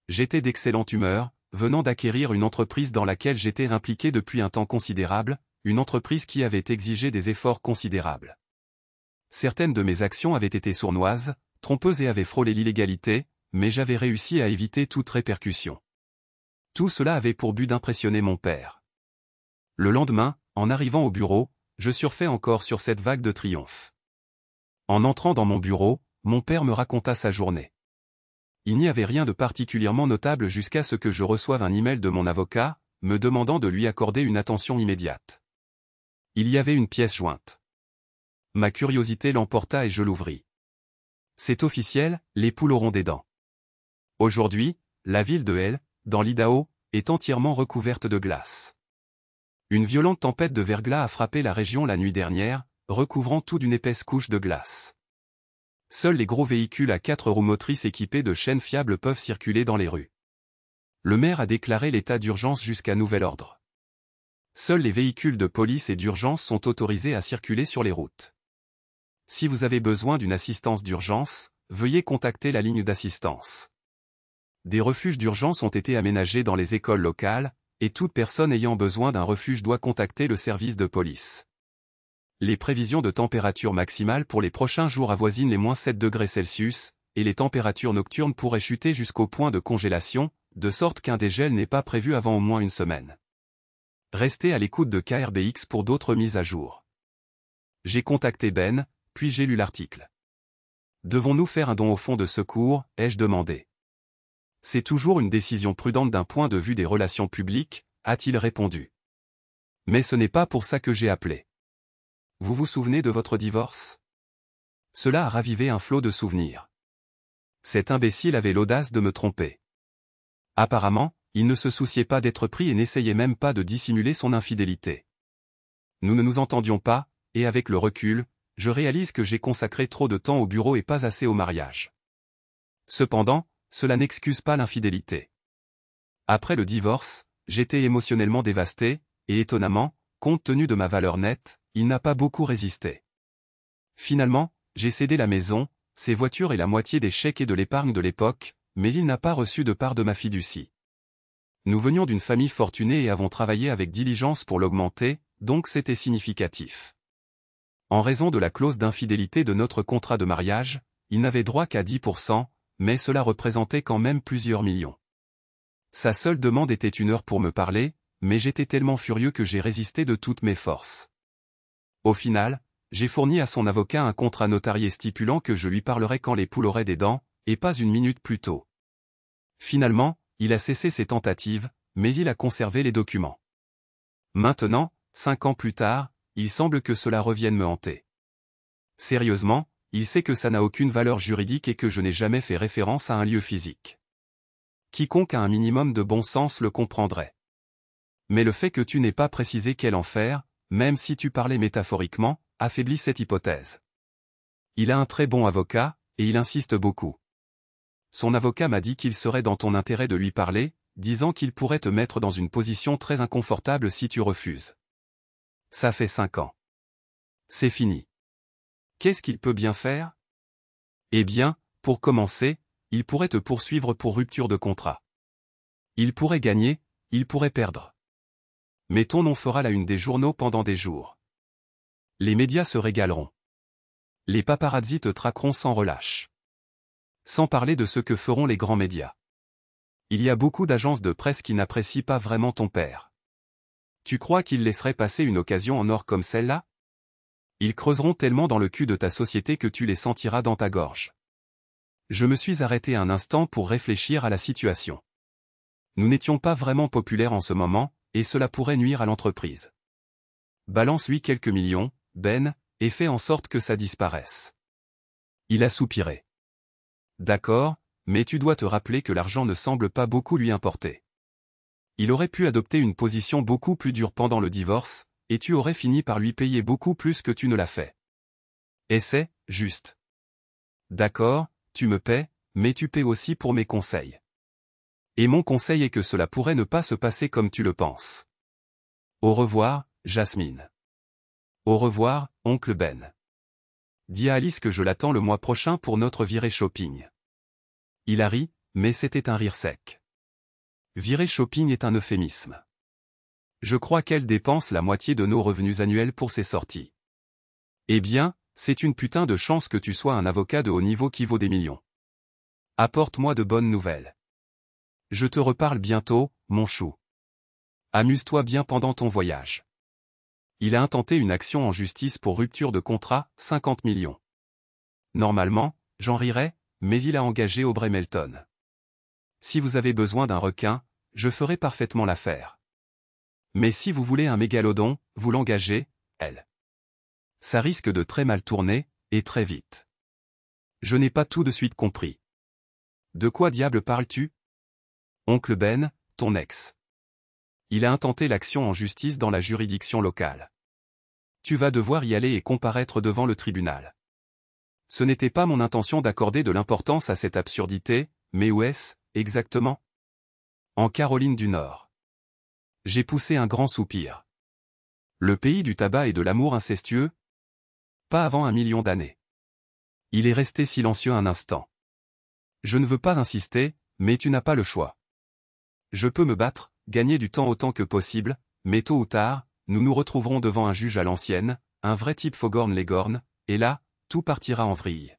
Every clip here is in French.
J'étais d'excellente humeur, venant d'acquérir une entreprise dans laquelle j'étais impliqué depuis un temps considérable, une entreprise qui avait exigé des efforts considérables. Certaines de mes actions avaient été sournoises, trompeuses et avaient frôlé l'illégalité, mais j'avais réussi à éviter toute répercussion. Tout cela avait pour but d'impressionner mon père. Le lendemain, en arrivant au bureau, je surfais encore sur cette vague de triomphe. En entrant dans mon bureau, mon père me raconta sa journée. Il n'y avait rien de particulièrement notable jusqu'à ce que je reçoive un email de mon avocat, me demandant de lui accorder une attention immédiate. Il y avait une pièce jointe. Ma curiosité l'emporta et je l'ouvris. C'est officiel, les poules auront des dents. Aujourd'hui, la ville de Hell, dans l'Idaho, est entièrement recouverte de glace. Une violente tempête de verglas a frappé la région la nuit dernière, recouvrant tout d'une épaisse couche de glace. Seuls les gros véhicules à 4 roues motrices équipés de chaînes fiables peuvent circuler dans les rues. Le maire a déclaré l'état d'urgence jusqu'à nouvel ordre. Seuls les véhicules de police et d'urgence sont autorisés à circuler sur les routes. Si vous avez besoin d'une assistance d'urgence, veuillez contacter la ligne d'assistance. Des refuges d'urgence ont été aménagés dans les écoles locales, et toute personne ayant besoin d'un refuge doit contacter le service de police. Les prévisions de température maximale pour les prochains jours avoisinent les -7 degrés Celsius, et les températures nocturnes pourraient chuter jusqu'au point de congélation, de sorte qu'un dégel n'est pas prévu avant au moins une semaine. Restez à l'écoute de KRBX pour d'autres mises à jour. J'ai contacté Ben, puis j'ai lu l'article. Devons-nous faire un don au fonds de secours, ai-je demandé. C'est toujours une décision prudente d'un point de vue des relations publiques, a-t-il répondu. Mais ce n'est pas pour ça que j'ai appelé. Vous vous souvenez de votre divorce? Cela a ravivé un flot de souvenirs. Cet imbécile avait l'audace de me tromper. Apparemment, il ne se souciait pas d'être pris et n'essayait même pas de dissimuler son infidélité. Nous ne nous entendions pas, et avec le recul, je réalise que j'ai consacré trop de temps au bureau et pas assez au mariage. Cependant, cela n'excuse pas l'infidélité. Après le divorce, j'étais émotionnellement dévasté, et étonnamment, compte tenu de ma valeur nette, il n'a pas beaucoup résisté. Finalement, j'ai cédé la maison, ses voitures et la moitié des chèques et de l'épargne de l'époque, mais il n'a pas reçu de part de ma fiducie. Nous venions d'une famille fortunée et avons travaillé avec diligence pour l'augmenter, donc c'était significatif. En raison de la clause d'infidélité de notre contrat de mariage, il n'avait droit qu'à 10%, mais cela représentait quand même plusieurs millions. Sa seule demande était 1 heure pour me parler, mais j'étais tellement furieux que j'ai résisté de toutes mes forces. Au final, j'ai fourni à son avocat un contrat notarié stipulant que je lui parlerais quand les poules auraient des dents, et pas une minute plus tôt. Finalement, il a cessé ses tentatives, mais il a conservé les documents. Maintenant, 5 ans plus tard, il semble que cela revienne me hanter. Sérieusement, il sait que ça n'a aucune valeur juridique et que je n'ai jamais fait référence à un lieu physique. Quiconque a un minimum de bon sens le comprendrait. Mais le fait que tu n'aies pas précisé quel en faire, même si tu parlais métaphoriquement, affaiblit cette hypothèse. Il a un très bon avocat, et il insiste beaucoup. Son avocat m'a dit qu'il serait dans ton intérêt de lui parler, disant qu'il pourrait te mettre dans une position très inconfortable si tu refuses. Ça fait 5 ans. C'est fini. Qu'est-ce qu'il peut bien faire? Eh bien, pour commencer, il pourrait te poursuivre pour rupture de contrat. Il pourrait gagner, il pourrait perdre. Mais ton nom fera la une des journaux pendant des jours. Les médias se régaleront. Les paparazzis te traqueront sans relâche. Sans parler de ce que feront les grands médias. Il y a beaucoup d'agences de presse qui n'apprécient pas vraiment ton père. Tu crois qu'ils laisseraient passer une occasion en or comme celle-là? Ils creuseront tellement dans le cul de ta société que tu les sentiras dans ta gorge. Je me suis arrêté un instant pour réfléchir à la situation. Nous n'étions pas vraiment populaires en ce moment, et cela pourrait nuire à l'entreprise. Balance-lui quelques millions, Ben, et fais en sorte que ça disparaisse. Il a soupiré. D'accord, mais tu dois te rappeler que l'argent ne semble pas beaucoup lui importer. Il aurait pu adopter une position beaucoup plus dure pendant le divorce, et tu aurais fini par lui payer beaucoup plus que tu ne l'as fait. Et c'est juste. D'accord, tu me paies, mais tu paies aussi pour mes conseils. Et mon conseil est que cela pourrait ne pas se passer comme tu le penses. Au revoir, Jasmine. Au revoir, oncle Ben. Dis à Alice que je l'attends le mois prochain pour notre virée shopping. Il a ri, mais c'était un rire sec. Virer shopping est un euphémisme. Je crois qu'elle dépense la moitié de nos revenus annuels pour ses sorties. Eh bien, c'est une putain de chance que tu sois un avocat de haut niveau qui vaut des millions. Apporte-moi de bonnes nouvelles. Je te reparle bientôt, mon chou. Amuse-toi bien pendant ton voyage. Il a intenté une action en justice pour rupture de contrat, 50 millions. Normalement, j'en rirais, mais il a engagé Aubrey Melton. Si vous avez besoin d'un requin, je ferai parfaitement l'affaire. Mais si vous voulez un mégalodon, vous l'engagez, elle. Ça risque de très mal tourner, et très vite. Je n'ai pas tout de suite compris. De quoi diable parles-tu? Oncle Ben, ton ex. Il a intenté l'action en justice dans la juridiction locale. Tu vas devoir y aller et comparaître devant le tribunal. Ce n'était pas mon intention d'accorder de l'importance à cette absurdité, mais où est-ce, exactement? En Caroline du Nord. J'ai poussé un grand soupir. Le pays du tabac et de l'amour incestueux? Pas avant 1 million d'années. Il est resté silencieux un instant. Je ne veux pas insister, mais tu n'as pas le choix. Je peux me battre, gagner du temps autant que possible, mais tôt ou tard, nous nous retrouverons devant un juge à l'ancienne, un vrai type Foghorn Leghorn, et là, tout partira en vrille.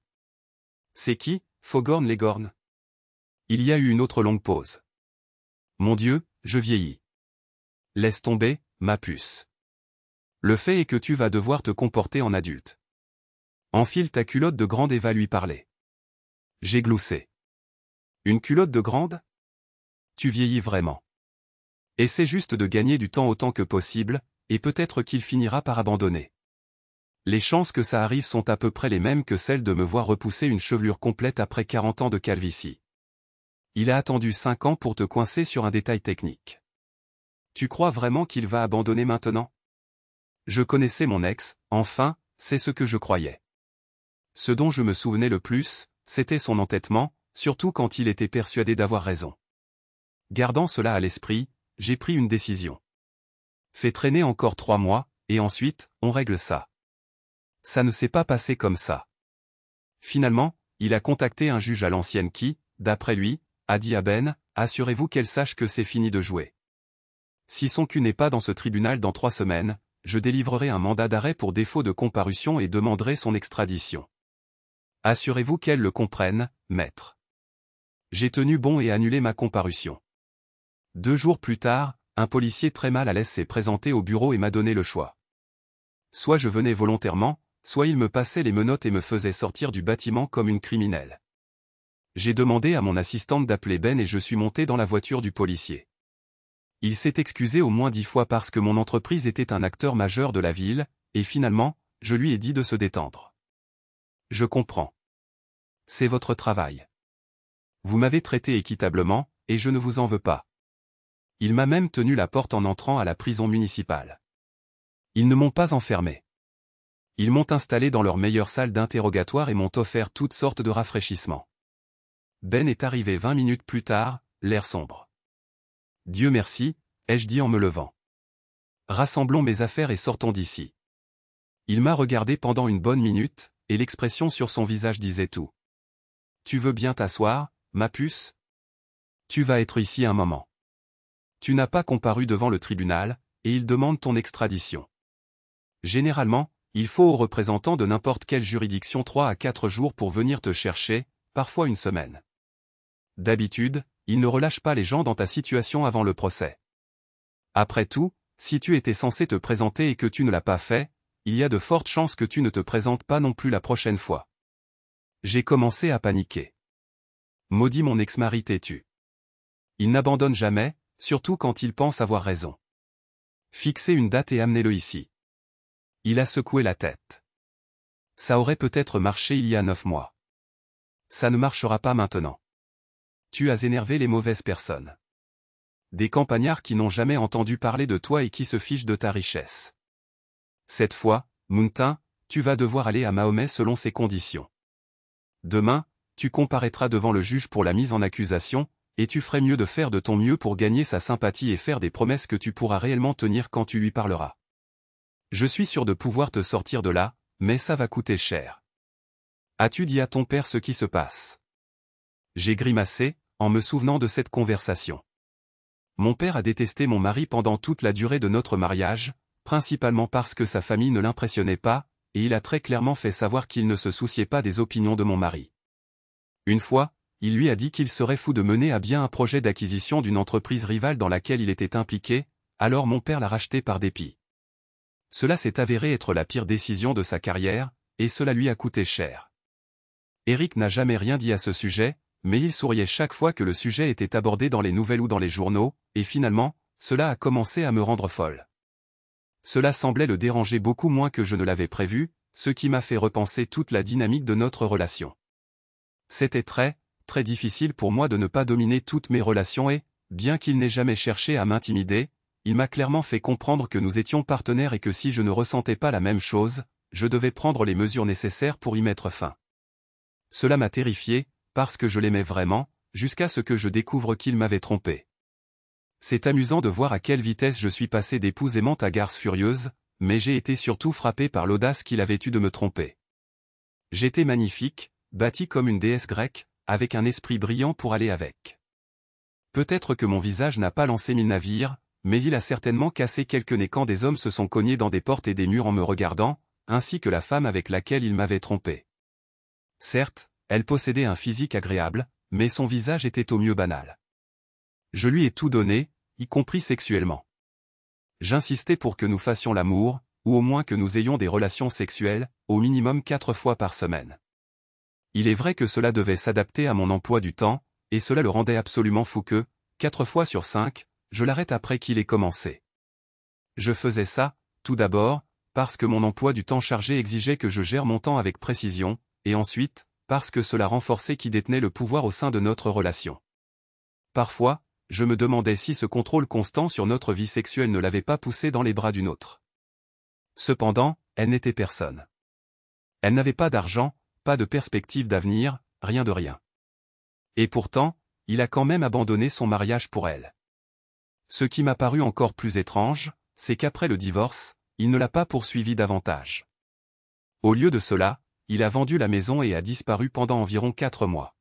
C'est qui, Foghorn Leghorn? Il y a eu une autre longue pause. Mon Dieu, je vieillis. Laisse tomber, ma puce. Le fait est que tu vas devoir te comporter en adulte. Enfile ta culotte de grande et va lui parler. J'ai gloussé. Une culotte de grande? Tu vieillis vraiment. Essaie juste de gagner du temps autant que possible, et peut-être qu'il finira par abandonner. Les chances que ça arrive sont à peu près les mêmes que celles de me voir repousser une chevelure complète après 40 ans de calvitie. Il a attendu 5 ans pour te coincer sur un détail technique. Tu crois vraiment qu'il va abandonner maintenant? Je connaissais mon ex, enfin, c'est ce que je croyais. Ce dont je me souvenais le plus, c'était son entêtement, surtout quand il était persuadé d'avoir raison. Gardant cela à l'esprit, j'ai pris une décision. Fais traîner encore 3 mois, et ensuite, on règle ça. Ça ne s'est pas passé comme ça. Finalement, il a contacté un juge à l'ancienne qui, d'après lui, a dit à Ben, assurez-vous qu'elle sache que c'est fini de jouer. Si son cul n'est pas dans ce tribunal dans 3 semaines, je délivrerai un mandat d'arrêt pour défaut de comparution et demanderai son extradition. Assurez-vous qu'elle le comprenne, maître. J'ai tenu bon et annulé ma comparution. 2 jours plus tard, un policier très mal à l'aise s'est présenté au bureau et m'a donné le choix. Soit je venais volontairement, soit il me passait les menottes et me faisait sortir du bâtiment comme une criminelle. J'ai demandé à mon assistante d'appeler Ben et je suis monté dans la voiture du policier. Il s'est excusé au moins 10 fois parce que mon entreprise était un acteur majeur de la ville, et finalement, je lui ai dit de se détendre. Je comprends. C'est votre travail. Vous m'avez traité équitablement, et je ne vous en veux pas. Il m'a même tenu la porte en entrant à la prison municipale. Ils ne m'ont pas enfermé. Ils m'ont installé dans leur meilleure salle d'interrogatoire et m'ont offert toutes sortes de rafraîchissements. Ben est arrivé 20 minutes plus tard, l'air sombre. Dieu merci, ai-je dit en me levant. Rassemblons mes affaires et sortons d'ici. Il m'a regardé pendant une bonne minute, et l'expression sur son visage disait tout. Tu veux bien t'asseoir, ma puce? Tu vas être ici un moment. Tu n'as pas comparu devant le tribunal, et il demande ton extradition. Généralement, il faut aux représentants de n'importe quelle juridiction 3 à 4 jours pour venir te chercher, parfois une semaine. D'habitude, ils ne relâchent pas les gens dans ta situation avant le procès. Après tout, si tu étais censé te présenter et que tu ne l'as pas fait, il y a de fortes chances que tu ne te présentes pas non plus la prochaine fois. J'ai commencé à paniquer. Maudit mon ex-mari têtu. Il n'abandonne jamais, surtout quand il pense avoir raison. Fixez une date et amenez-le ici. Il a secoué la tête. Ça aurait peut-être marché il y a 9 mois. Ça ne marchera pas maintenant. Tu as énervé les mauvaises personnes. Des campagnards qui n'ont jamais entendu parler de toi et qui se fichent de ta richesse. Cette fois, Mountain, tu vas devoir aller à Mahomet selon ses conditions. Demain, tu comparaîtras devant le juge pour la mise en accusation, et tu ferais mieux de faire de ton mieux pour gagner sa sympathie et faire des promesses que tu pourras réellement tenir quand tu lui parleras. Je suis sûr de pouvoir te sortir de là, mais ça va coûter cher. As-tu dit à ton père ce qui se passe? J'ai grimacé, en me souvenant de cette conversation. Mon père a détesté mon mari pendant toute la durée de notre mariage, principalement parce que sa famille ne l'impressionnait pas, et il a très clairement fait savoir qu'il ne se souciait pas des opinions de mon mari. Une fois, il lui a dit qu'il serait fou de mener à bien un projet d'acquisition d'une entreprise rivale dans laquelle il était impliqué, alors mon père l'a racheté par dépit. Cela s'est avéré être la pire décision de sa carrière, et cela lui a coûté cher. Eric n'a jamais rien dit à ce sujet, mais il souriait chaque fois que le sujet était abordé dans les nouvelles ou dans les journaux, et finalement, cela a commencé à me rendre folle. Cela semblait le déranger beaucoup moins que je ne l'avais prévu, ce qui m'a fait repenser toute la dynamique de notre relation. C'était très difficile pour moi de ne pas dominer toutes mes relations et, bien qu'il n'ait jamais cherché à m'intimider, il m'a clairement fait comprendre que nous étions partenaires et que si je ne ressentais pas la même chose, je devais prendre les mesures nécessaires pour y mettre fin. Cela m'a terrifié, parce que je l'aimais vraiment, jusqu'à ce que je découvre qu'il m'avait trompé. C'est amusant de voir à quelle vitesse je suis passé d'épouse aimante à garce furieuse, mais j'ai été surtout frappé par l'audace qu'il avait eue de me tromper. J'étais magnifique, bâtie comme une déesse grecque, avec un esprit brillant pour aller avec. Peut-être que mon visage n'a pas lancé 1000 navires, mais il a certainement cassé quelques nez quand des hommes se sont cognés dans des portes et des murs en me regardant, ainsi que la femme avec laquelle il m'avait trompé. Certes, elle possédait un physique agréable, mais son visage était au mieux banal. Je lui ai tout donné, y compris sexuellement. J'insistais pour que nous fassions l'amour, ou au moins que nous ayons des relations sexuelles, au minimum 4 fois par semaine. Il est vrai que cela devait s'adapter à mon emploi du temps, et cela le rendait absolument fou que, 4 fois sur 5, je l'arrête après qu'il ait commencé. Je faisais ça, tout d'abord, parce que mon emploi du temps chargé exigeait que je gère mon temps avec précision, et ensuite, parce que cela renforçait qui détenait le pouvoir au sein de notre relation. Parfois, je me demandais si ce contrôle constant sur notre vie sexuelle ne l'avait pas poussée dans les bras d'une autre. Cependant, elle n'était personne. Elle n'avait pas d'argent, pas de perspective d'avenir, rien de rien. Et pourtant, il a quand même abandonné son mariage pour elle. Ce qui m'a paru encore plus étrange, c'est qu'après le divorce, il ne l'a pas poursuivi davantage. Au lieu de cela, il a vendu la maison et a disparu pendant environ 4 mois.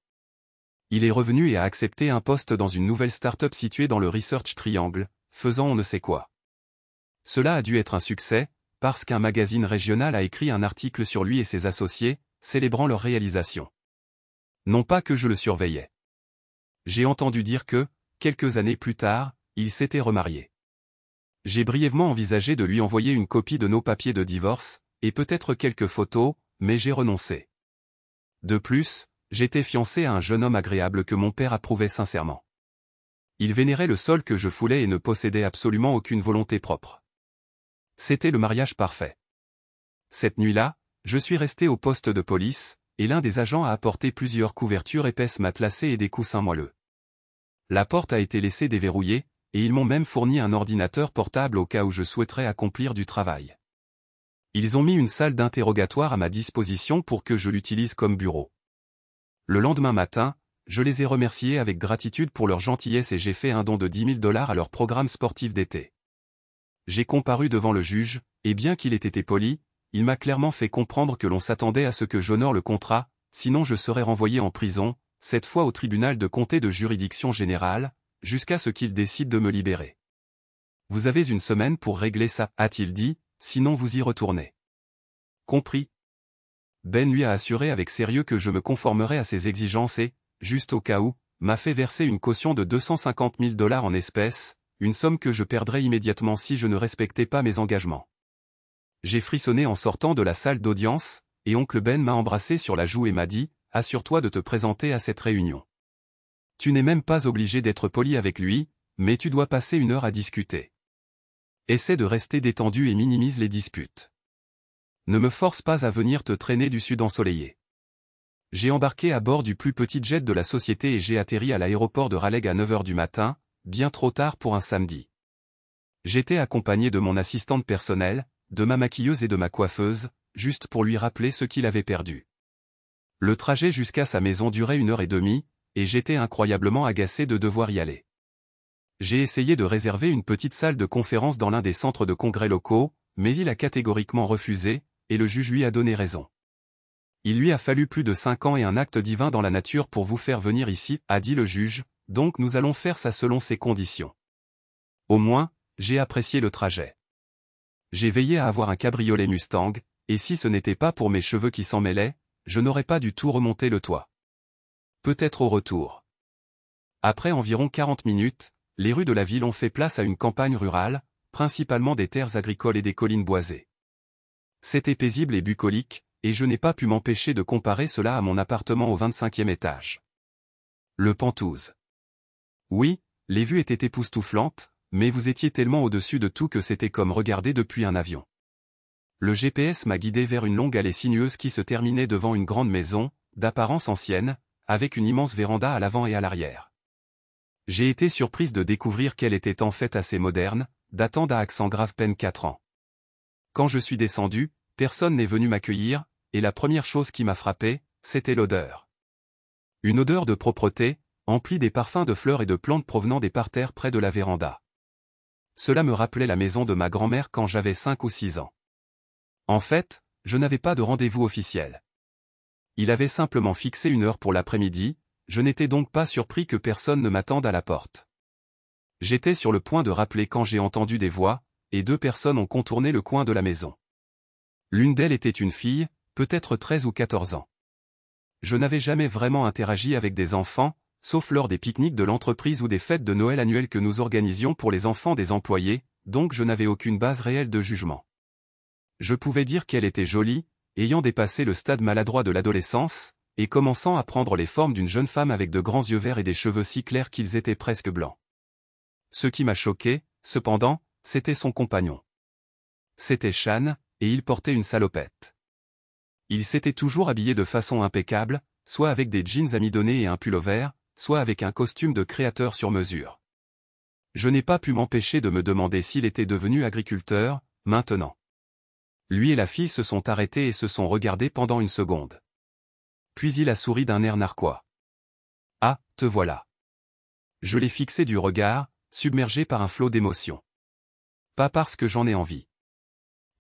Il est revenu et a accepté un poste dans une nouvelle start-up située dans le Research Triangle, faisant on ne sait quoi. Cela a dû être un succès, parce qu'un magazine régional a écrit un article sur lui et ses associés, célébrant leur réalisation. Non pas que je le surveillais. J'ai entendu dire que, quelques années plus tard, il s'était remarié. J'ai brièvement envisagé de lui envoyer une copie de nos papiers de divorce, et peut-être quelques photos, mais j'ai renoncé. De plus, j'étais fiancé à un jeune homme agréable que mon père approuvait sincèrement. Il vénérait le sol que je foulais et ne possédait absolument aucune volonté propre. C'était le mariage parfait. Cette nuit-là, je suis resté au poste de police, et l'un des agents a apporté plusieurs couvertures épaisses matelassées et des coussins moelleux. La porte a été laissée déverrouillée, et ils m'ont même fourni un ordinateur portable au cas où je souhaiterais accomplir du travail. Ils ont mis une salle d'interrogatoire à ma disposition pour que je l'utilise comme bureau. Le lendemain matin, je les ai remerciés avec gratitude pour leur gentillesse et j'ai fait un don de $10 000 à leur programme sportif d'été. J'ai comparu devant le juge, et bien qu'il ait été poli, il m'a clairement fait comprendre que l'on s'attendait à ce que j'honore le contrat, sinon je serais renvoyé en prison, cette fois au tribunal de comté de juridiction générale, jusqu'à ce qu'il décide de me libérer. Vous avez une semaine pour régler ça, a-t-il dit, sinon vous y retournez. Compris. Ben lui a assuré avec sérieux que je me conformerais à ses exigences et, juste au cas où, m'a fait verser une caution de $250 000 en espèces, une somme que je perdrais immédiatement si je ne respectais pas mes engagements. J'ai frissonné en sortant de la salle d'audience, et oncle Ben m'a embrassé sur la joue et m'a dit, « Assure-toi de te présenter à cette réunion. Tu n'es même pas obligé d'être poli avec lui, mais tu dois passer 1 heure à discuter. Essaie de rester détendu et minimise les disputes. Ne me force pas à venir te traîner du sud ensoleillé. » J'ai embarqué à bord du plus petit jet de la société et j'ai atterri à l'aéroport de Raleigh à 9 h du matin, bien trop tard pour un samedi. J'étais accompagné de mon assistante personnelle, de ma maquilleuse et de ma coiffeuse, juste pour lui rappeler ce qu'il avait perdu. Le trajet jusqu'à sa maison durait 1 h 30, et j'étais incroyablement agacé de devoir y aller. J'ai essayé de réserver une petite salle de conférence dans l'un des centres de congrès locaux, mais il a catégoriquement refusé, et le juge lui a donné raison. Il lui a fallu plus de 5 ans et un acte divin dans la nature pour vous faire venir ici, a dit le juge, donc nous allons faire ça selon ces conditions. Au moins, j'ai apprécié le trajet. J'ai veillé à avoir un cabriolet Mustang, et si ce n'était pas pour mes cheveux qui s'en mêlaient, je n'aurais pas du tout remonté le toit. Peut-être au retour. Après environ 40 minutes, les rues de la ville ont fait place à une campagne rurale, principalement des terres agricoles et des collines boisées. C'était paisible et bucolique, et je n'ai pas pu m'empêcher de comparer cela à mon appartement au 25e étage. Le Penthouse. Oui, les vues étaient époustouflantes, mais vous étiez tellement au-dessus de tout que c'était comme regarder depuis un avion. Le GPS m'a guidé vers une longue allée sinueuse qui se terminait devant une grande maison, d'apparence ancienne, avec une immense véranda à l'avant et à l'arrière. J'ai été surprise de découvrir qu'elle était en fait assez moderne, datant d'à accent grave peine 4 ans. Quand je suis descendu, personne n'est venu m'accueillir, et la première chose qui m'a frappé, c'était l'odeur. Une odeur de propreté, emplie des parfums de fleurs et de plantes provenant des parterres près de la véranda. Cela me rappelait la maison de ma grand-mère quand j'avais 5 ou 6 ans. En fait, je n'avais pas de rendez-vous officiel. Il avait simplement fixé une heure pour l'après-midi, je n'étais donc pas surpris que personne ne m'attende à la porte. J'étais sur le point de rappeler quand j'ai entendu des voix, et 2 personnes ont contourné le coin de la maison. L'une d'elles était une fille, peut-être 13 ou 14 ans. Je n'avais jamais vraiment interagi avec des enfants, sauf lors des pique-niques de l'entreprise ou des fêtes de Noël annuelles que nous organisions pour les enfants des employés, donc je n'avais aucune base réelle de jugement. Je pouvais dire qu'elle était jolie, ayant dépassé le stade maladroit de l'adolescence, et commençant à prendre les formes d'une jeune femme avec de grands yeux verts et des cheveux si clairs qu'ils étaient presque blancs. Ce qui m'a choqué, cependant, c'était son compagnon. C'était Shan, et il portait une salopette. Il s'était toujours habillé de façon impeccable, soit avec des jeans amidonnés et un pull-over, soit avec un costume de créateur sur mesure. Je n'ai pas pu m'empêcher de me demander s'il était devenu agriculteur, maintenant. Lui et la fille se sont arrêtés et se sont regardés pendant une seconde. Puis il a souri d'un air narquois. « Ah, te voilà. » Je l'ai fixé du regard, submergé par un flot d'émotions. Pas parce que j'en ai envie.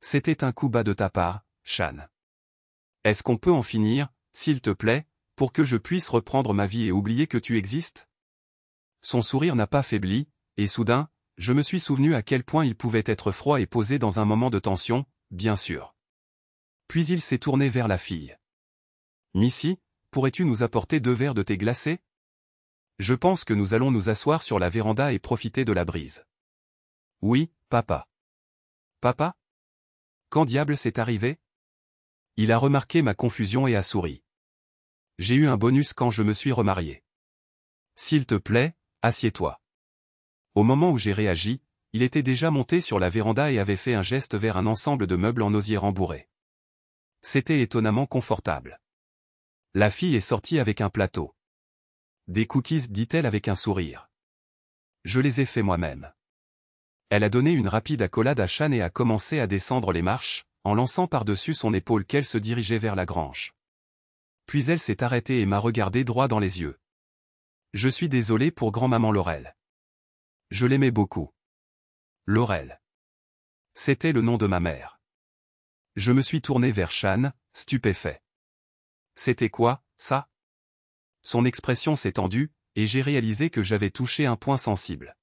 C'était un coup bas de ta part, Shan. Est-ce qu'on peut en finir, s'il te plaît, pour que je puisse reprendre ma vie et oublier que tu existes? Son sourire n'a pas faibli, et soudain, je me suis souvenu à quel point il pouvait être froid et posé dans un moment de tension, bien sûr. Puis il s'est tourné vers la fille. Missy, pourrais-tu nous apporter 2 verres de thé glacé? Je pense que nous allons nous asseoir sur la véranda et profiter de la brise. Oui, papa. Papa? Quand diable c'est arrivé? Il a remarqué ma confusion et a souri. J'ai eu un bonus quand je me suis remarié. S'il te plaît, assieds-toi. Au moment où j'ai réagi, il était déjà monté sur la véranda et avait fait un geste vers un ensemble de meubles en osier rembourrés. C'était étonnamment confortable. La fille est sortie avec un plateau. Des cookies, dit-elle avec un sourire. Je les ai faits moi-même. Elle a donné une rapide accolade à Shan et a commencé à descendre les marches, en lançant par-dessus son épaule qu'elle se dirigeait vers la grange. Puis elle s'est arrêtée et m'a regardé droit dans les yeux. Je suis désolé pour grand-maman Laurel. Je l'aimais beaucoup. Laurel. C'était le nom de ma mère. Je me suis tourné vers Shan, stupéfait. C'était quoi, ça? Son expression s'est tendue, et j'ai réalisé que j'avais touché un point sensible.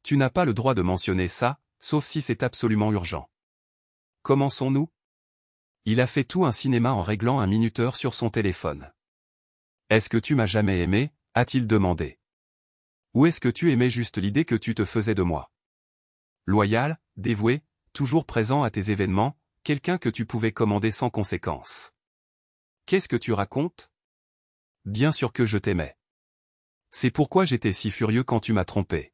Tu n'as pas le droit de mentionner ça, sauf si c'est absolument urgent. Commençons-nous? Il a fait tout un cinéma en réglant un minuteur sur son téléphone. Est-ce que tu m'as jamais aimé? A-t-il demandé. Ou est-ce que tu aimais juste l'idée que tu te faisais de moi? Loyal, dévoué, toujours présent à tes événements, quelqu'un que tu pouvais commander sans conséquence. Qu'est-ce que tu racontes? Bien sûr que je t'aimais. C'est pourquoi j'étais si furieux quand tu m'as trompé.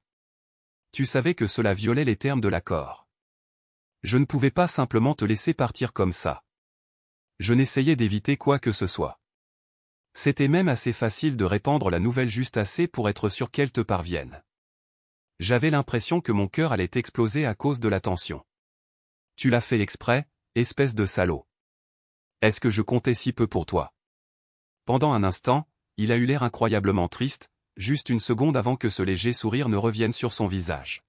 Tu savais que cela violait les termes de l'accord. Je ne pouvais pas simplement te laisser partir comme ça. Je n'essayais d'éviter quoi que ce soit. C'était même assez facile de répandre la nouvelle juste assez pour être sûr qu'elle te parvienne. J'avais l'impression que mon cœur allait exploser à cause de la tension. Tu l'as fait exprès, espèce de salaud. Est-ce que je comptais si peu pour toi? Pendant un instant, il a eu l'air incroyablement triste, juste une seconde avant que ce léger sourire ne revienne sur son visage.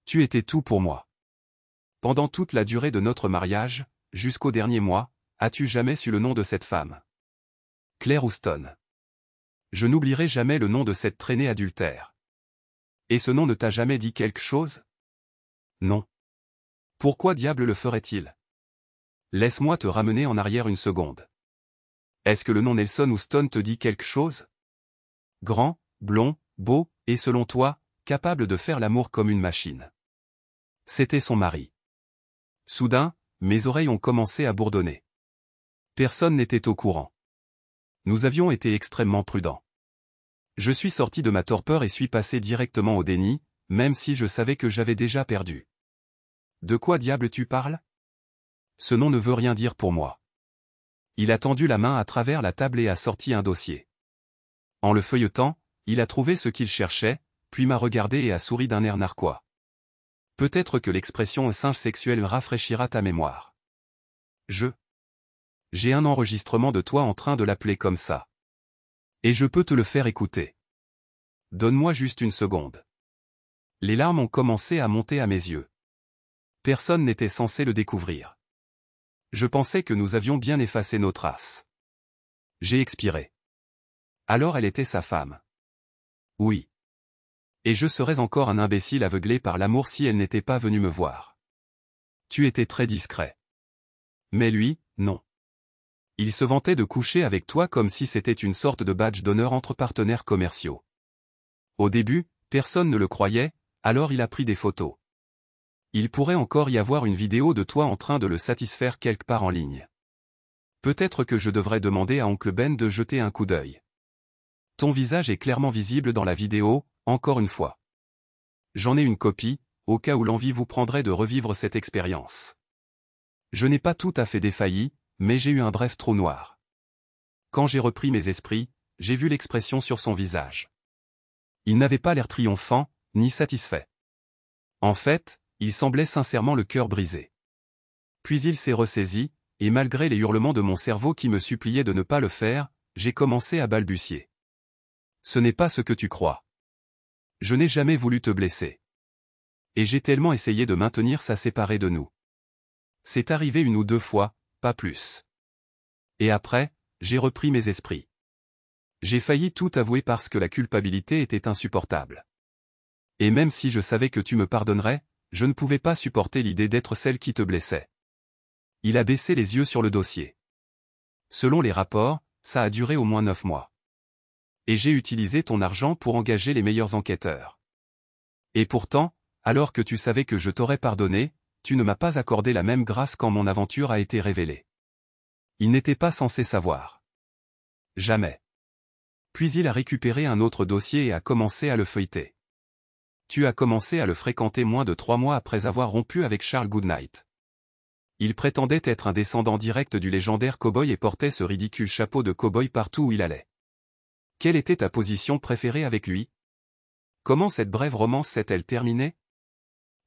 Tu étais tout pour moi. Pendant toute la durée de notre mariage, jusqu'au dernier mois, as-tu jamais su le nom de cette femme? Claire Houston. Je n'oublierai jamais le nom de cette traînée adultère. Et ce nom ne t'a jamais dit quelque chose? Non. Pourquoi diable le ferait-il? Laisse-moi te ramener en arrière une seconde. Est-ce que le nom Nelson Houston te dit quelque chose? Grand, blond, beau, et selon toi, capable de faire l'amour comme une machine. C'était son mari. Soudain, mes oreilles ont commencé à bourdonner. Personne n'était au courant. Nous avions été extrêmement prudents. Je suis sorti de ma torpeur et suis passé directement au déni, même si je savais que j'avais déjà perdu. De quoi diable tu parles? Ce nom ne veut rien dire pour moi. Il a tendu la main à travers la table et a sorti un dossier. En le feuilletant, il a trouvé ce qu'il cherchait, puis m'a regardé et a souri d'un air narquois. Peut-être que l'expression singe sexuel rafraîchira ta mémoire. J'ai un enregistrement de toi en train de l'appeler comme ça. Et je peux te le faire écouter. Donne-moi juste une seconde. Les larmes ont commencé à monter à mes yeux. Personne n'était censé le découvrir. Je pensais que nous avions bien effacé nos traces. J'ai expiré. Alors elle était sa femme. Oui. Et je serais encore un imbécile aveuglé par l'amour si elle n'était pas venue me voir. Tu étais très discret. Mais lui, non. Il se vantait de coucher avec toi comme si c'était une sorte de badge d'honneur entre partenaires commerciaux. Au début, personne ne le croyait, alors il a pris des photos. Il pourrait encore y avoir une vidéo de toi en train de le satisfaire quelque part en ligne. Peut-être que je devrais demander à oncle Ben de jeter un coup d'œil. Ton visage est clairement visible dans la vidéo, encore une fois. J'en ai une copie, au cas où l'envie vous prendrait de revivre cette expérience. Je n'ai pas tout à fait défailli, mais j'ai eu un bref trou noir. Quand j'ai repris mes esprits, j'ai vu l'expression sur son visage. Il n'avait pas l'air triomphant, ni satisfait. En fait, il semblait sincèrement le cœur brisé. Puis il s'est ressaisi, et malgré les hurlements de mon cerveau qui me suppliaient de ne pas le faire, j'ai commencé à balbutier. Ce n'est pas ce que tu crois. Je n'ai jamais voulu te blesser. Et j'ai tellement essayé de maintenir ça séparé de nous. C'est arrivé une ou deux fois, pas plus. Et après, j'ai repris mes esprits. J'ai failli tout avouer parce que la culpabilité était insupportable. Et même si je savais que tu me pardonnerais, je ne pouvais pas supporter l'idée d'être celle qui te blessait. Il a baissé les yeux sur le dossier. Selon les rapports, ça a duré au moins 9 mois. Et j'ai utilisé ton argent pour engager les meilleurs enquêteurs. Et pourtant, alors que tu savais que je t'aurais pardonné, tu ne m'as pas accordé la même grâce quand mon aventure a été révélée. Il n'était pas censé savoir. Jamais. Puis il a récupéré un autre dossier et a commencé à le feuilleter. Tu as commencé à le fréquenter moins de 3 mois après avoir rompu avec Charles Goodnight. Il prétendait être un descendant direct du légendaire cow-boy et portait ce ridicule chapeau de cow-boy partout où il allait. Quelle était ta position préférée avec lui? Comment cette brève romance s'est-elle terminée?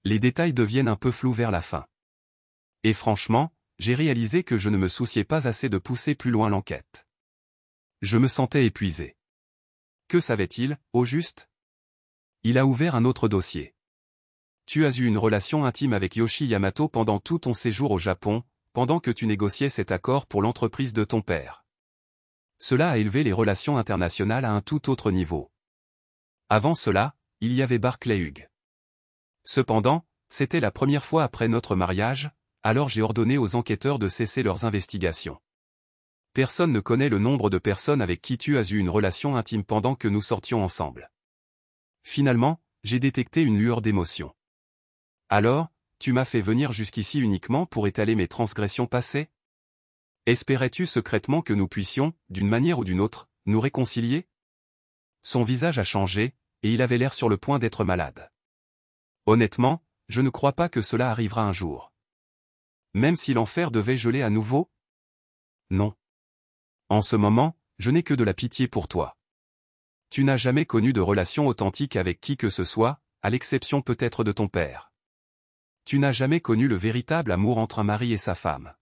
Les détails deviennent un peu flous vers la fin. Et franchement, j'ai réalisé que je ne me souciais pas assez de pousser plus loin l'enquête. Je me sentais épuisé. Que savait-il, au juste? Il a ouvert un autre dossier. Tu as eu une relation intime avec Yoshi Yamato pendant tout ton séjour au Japon, pendant que tu négociais cet accord pour l'entreprise de ton père. Cela a élevé les relations internationales à un tout autre niveau. Avant cela, il y avait Barclay Hughes. Cependant, c'était la première fois après notre mariage, alors j'ai ordonné aux enquêteurs de cesser leurs investigations. Personne ne connaît le nombre de personnes avec qui tu as eu une relation intime pendant que nous sortions ensemble. Finalement, j'ai détecté une lueur d'émotion. Alors, tu m'as fait venir jusqu'ici uniquement pour étaler mes transgressions passées? Espérais-tu secrètement que nous puissions, d'une manière ou d'une autre, nous réconcilier? Son visage a changé, et il avait l'air sur le point d'être malade. Honnêtement, je ne crois pas que cela arrivera un jour. Même si l'enfer devait geler à nouveau? Non. En ce moment, je n'ai que de la pitié pour toi. Tu n'as jamais connu de relation authentique avec qui que ce soit, à l'exception peut-être de ton père. Tu n'as jamais connu le véritable amour entre un mari et sa femme.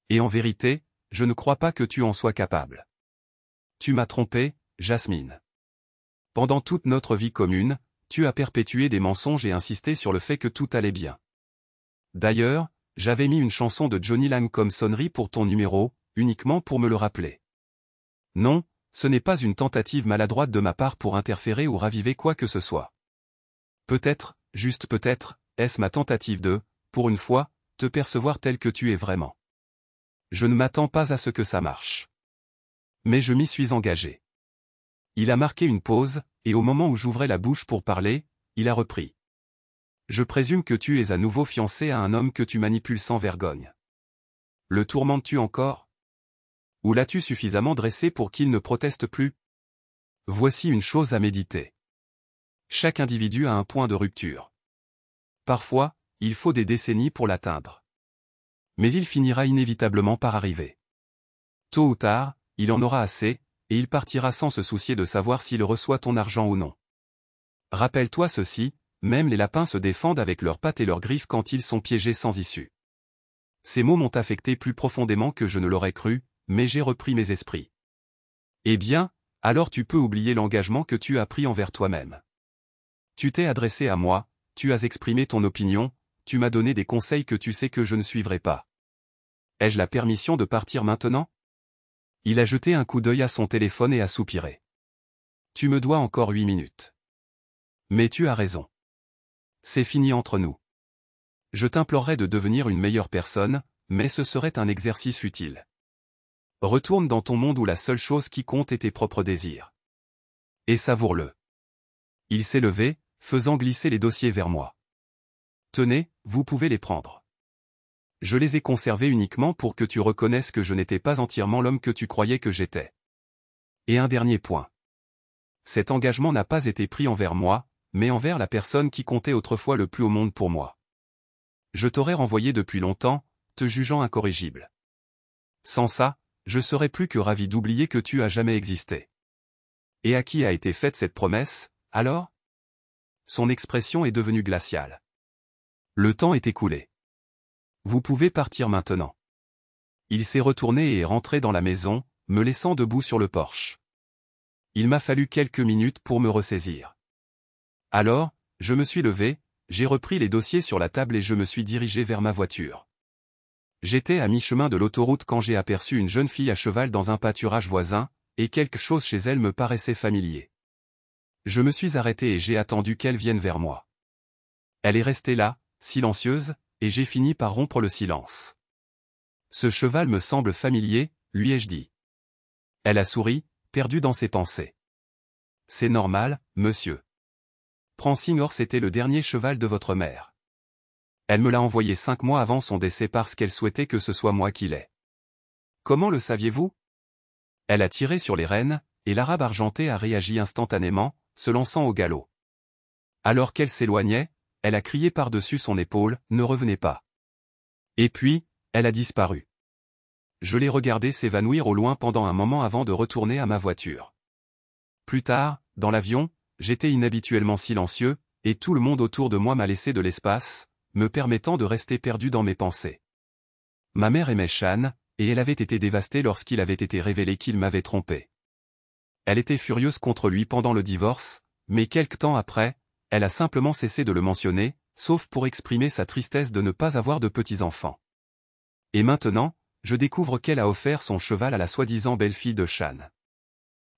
Et en vérité, je ne crois pas que tu en sois capable. Tu m'as trompé, Jasmine. Pendant toute notre vie commune, tu as perpétué des mensonges et insisté sur le fait que tout allait bien. D'ailleurs, j'avais mis une chanson de Johnny Lang comme sonnerie pour ton numéro, uniquement pour me le rappeler. Non, ce n'est pas une tentative maladroite de ma part pour interférer ou raviver quoi que ce soit. Peut-être, juste peut-être, est-ce ma tentative de, pour une fois, te percevoir tel que tu es vraiment. Je ne m'attends pas à ce que ça marche. Mais je m'y suis engagé. Il a marqué une pause, et au moment où j'ouvrais la bouche pour parler, il a repris. Je présume que tu es à nouveau fiancé à un homme que tu manipules sans vergogne. Le tourmentes-tu encore? Ou l'as-tu suffisamment dressé pour qu'il ne proteste plus? Voici une chose à méditer. Chaque individu a un point de rupture. Parfois, il faut des décennies pour l'atteindre. Mais il finira inévitablement par arriver. Tôt ou tard, il en aura assez, et il partira sans se soucier de savoir s'il reçoit ton argent ou non. Rappelle-toi ceci, même les lapins se défendent avec leurs pattes et leurs griffes quand ils sont piégés sans issue. Ces mots m'ont affecté plus profondément que je ne l'aurais cru, mais j'ai repris mes esprits. Eh bien, alors tu peux oublier l'engagement que tu as pris envers toi-même. Tu t'es adressé à moi, tu as exprimé ton opinion, tu m'as donné des conseils que tu sais que je ne suivrai pas. Ai-je la permission de partir maintenant? Il a jeté un coup d'œil à son téléphone et a soupiré. Tu me dois encore 8 minutes. Mais tu as raison. C'est fini entre nous. Je t'implorerais de devenir une meilleure personne, mais ce serait un exercice futile. Retourne dans ton monde où la seule chose qui compte est tes propres désirs. Et savoure-le. Il s'est levé, faisant glisser les dossiers vers moi. Tenez, vous pouvez les prendre. Je les ai conservés uniquement pour que tu reconnaisses que je n'étais pas entièrement l'homme que tu croyais que j'étais. Et un dernier point. Cet engagement n'a pas été pris envers moi, mais envers la personne qui comptait autrefois le plus au monde pour moi. Je t'aurais renvoyé depuis longtemps, te jugeant incorrigible. Sans ça, je serais plus que ravi d'oublier que tu as jamais existé. Et à qui a été faite cette promesse, alors? Son expression est devenue glaciale. Le temps est écoulé. Vous pouvez partir maintenant. Il s'est retourné et est rentré dans la maison, me laissant debout sur le porche. Il m'a fallu quelques minutes pour me ressaisir. Alors, je me suis levé, j'ai repris les dossiers sur la table et je me suis dirigé vers ma voiture. J'étais à mi-chemin de l'autoroute quand j'ai aperçu une jeune fille à cheval dans un pâturage voisin, et quelque chose chez elle me paraissait familier. Je me suis arrêté et j'ai attendu qu'elle vienne vers moi. Elle est restée là, silencieuse, et j'ai fini par rompre le silence. Ce cheval me semble familier, lui ai-je dit. Elle a souri, perdue dans ses pensées. C'est normal, monsieur. Prancingor, c'était le dernier cheval de votre mère. Elle me l'a envoyé 5 mois avant son décès parce qu'elle souhaitait que ce soit moi qui l'ai. Comment le saviez-vous? Elle a tiré sur les rênes, et l'arabe argenté a réagi instantanément, se lançant au galop. Alors qu'elle s'éloignait, elle a crié par-dessus son épaule, « Ne revenez pas !» Et puis, elle a disparu. Je l'ai regardée s'évanouir au loin pendant un moment avant de retourner à ma voiture. Plus tard, dans l'avion, j'étais inhabituellement silencieux, et tout le monde autour de moi m'a laissé de l'espace, me permettant de rester perdu dans mes pensées. Ma mère aimait Shan, et elle avait été dévastée lorsqu'il avait été révélé qu'il m'avait trompé. Elle était furieuse contre lui pendant le divorce, mais quelque temps après, elle a simplement cessé de le mentionner, sauf pour exprimer sa tristesse de ne pas avoir de petits-enfants. Et maintenant, je découvre qu'elle a offert son cheval à la soi-disant belle-fille de Shan.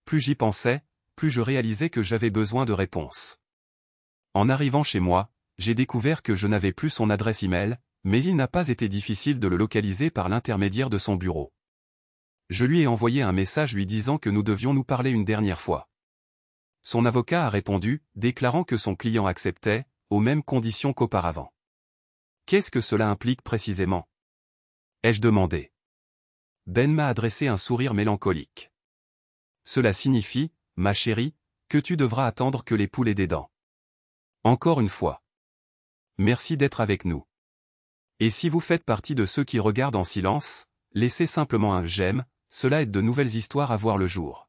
Plus j'y pensais, plus je réalisais que j'avais besoin de réponses. En arrivant chez moi, j'ai découvert que je n'avais plus son adresse email, mais il n'a pas été difficile de le localiser par l'intermédiaire de son bureau. Je lui ai envoyé un message lui disant que nous devions nous parler une dernière fois. Son avocat a répondu, déclarant que son client acceptait, aux mêmes conditions qu'auparavant. Qu'est-ce que cela implique précisément? Ai-je demandé. Ben m'a adressé un sourire mélancolique. Cela signifie, ma chérie, que tu devras attendre que les poules aient des dents. Encore une fois. Merci d'être avec nous. Et si vous faites partie de ceux qui regardent en silence, laissez simplement un j'aime, cela aide de nouvelles histoires à voir le jour.